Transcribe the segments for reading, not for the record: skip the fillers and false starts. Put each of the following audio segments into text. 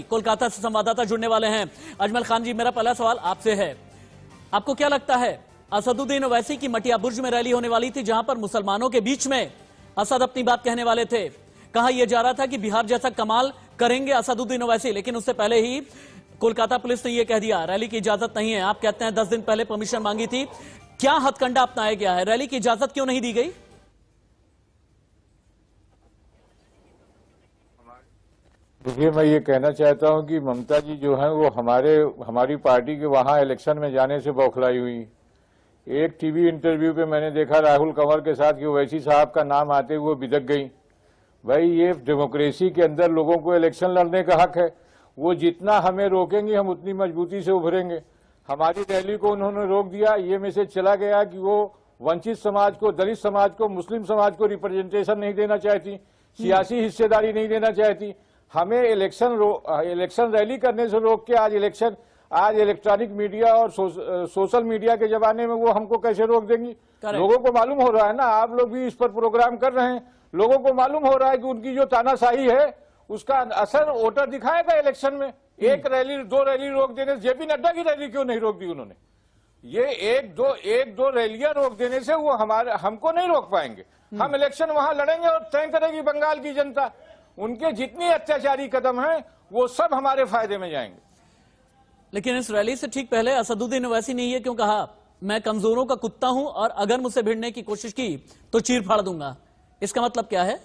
कोलकाता से संवाददाता जुड़ने वाले हैं। अजमल खान जी, मेरा पहला सवाल आपसे है, आपको क्या लगता है असदुद्दीन ओवैसी की मटिया बुर्ज में रैली होने वाली थी जहां पर मुसलमानों के बीच में असद अपनी बात कहने वाले थे। कहा यह जा रहा था कि बिहार जैसा कमाल करेंगे असदुद्दीन ओवैसी, लेकिन उससे पहले ही कोलकाता पुलिस ने यह कह दिया रैली की इजाजत नहीं है। आप कहते हैं 10 दिन पहले परमिशन मांगी थी, क्या हथकंडा अपनाया गया है? रैली की इजाजत क्यों नहीं दी गई? देखिए, मैं ये कहना चाहता हूं कि ममता जी जो है वो हमारी पार्टी के वहां इलेक्शन में जाने से बौखलाई हुई। एक टीवी इंटरव्यू पे मैंने देखा राहुल कंवर के साथ कि ओवैसी साहब का नाम आते हुए बिदक गई। भाई, ये डेमोक्रेसी के अंदर लोगों को इलेक्शन लड़ने का हक है। वो जितना हमें रोकेंगे हम उतनी मजबूती से उभरेंगे। हमारी रैली को उन्होंने रोक दिया। ये मैसेज चला गया कि वो वंचित समाज को, दलित समाज को, मुस्लिम समाज को रिप्रेजेंटेशन नहीं देना चाहती, सियासी हिस्सेदारी नहीं देना चाहती। हमें इलेक्शन रैली करने से रोक के आज इलेक्ट्रॉनिक मीडिया और सोशल मीडिया के जमाने में वो हमको कैसे रोक देंगी? लोगों को मालूम हो रहा है ना, आप लोग भी इस पर प्रोग्राम कर रहे हैं, लोगों को मालूम हो रहा है कि उनकी जो तानाशाही है उसका असर वोटर दिखाएगा इलेक्शन में। एक रैली, 2 रैली रोक देने से, जेपी नड्डा की रैली क्यों नहीं रोक दी उन्होंने? ये एक दो रैलियां रोक देने से वो हमको नहीं रोक पाएंगे। हम इलेक्शन वहां लड़ेंगे और तय करेगी बंगाल की जनता। उनके जितनी अत्याचारी कदम हैं वो सब हमारे फायदे में जाएंगे। लेकिन इस रैली से ठीक पहले असदुद्दीन ओवैसी ने ये क्यों कहा, मैं कमजोरों का कुत्ता हूं और अगर मुझसे भिड़ने की कोशिश की तो चीर फाड़ दूंगा? इसका मतलब क्या है?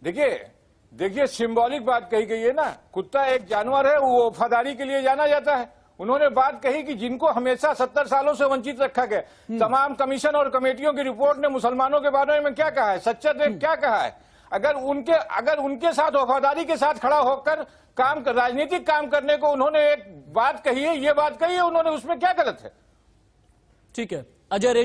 देखिए, सिंबॉलिक बात कही गई है ना। कुत्ता एक जानवर है, वो वफादारी के लिए जाना जाता है। उन्होंने बात कही कि जिनको हमेशा 70 सालों से वंचित रखा गया, तमाम कमीशन और कमेटियों की रिपोर्ट ने मुसलमानों के बारे में क्या कहा है, सच्चा ने क्या कहा है? अगर उनके साथ वफादारी के साथ खड़ा होकर राजनीतिक काम करने को उन्होंने एक बात कही है, ये बात कही है उन्होंने, उसमें क्या गलत है? ठीक है अजय।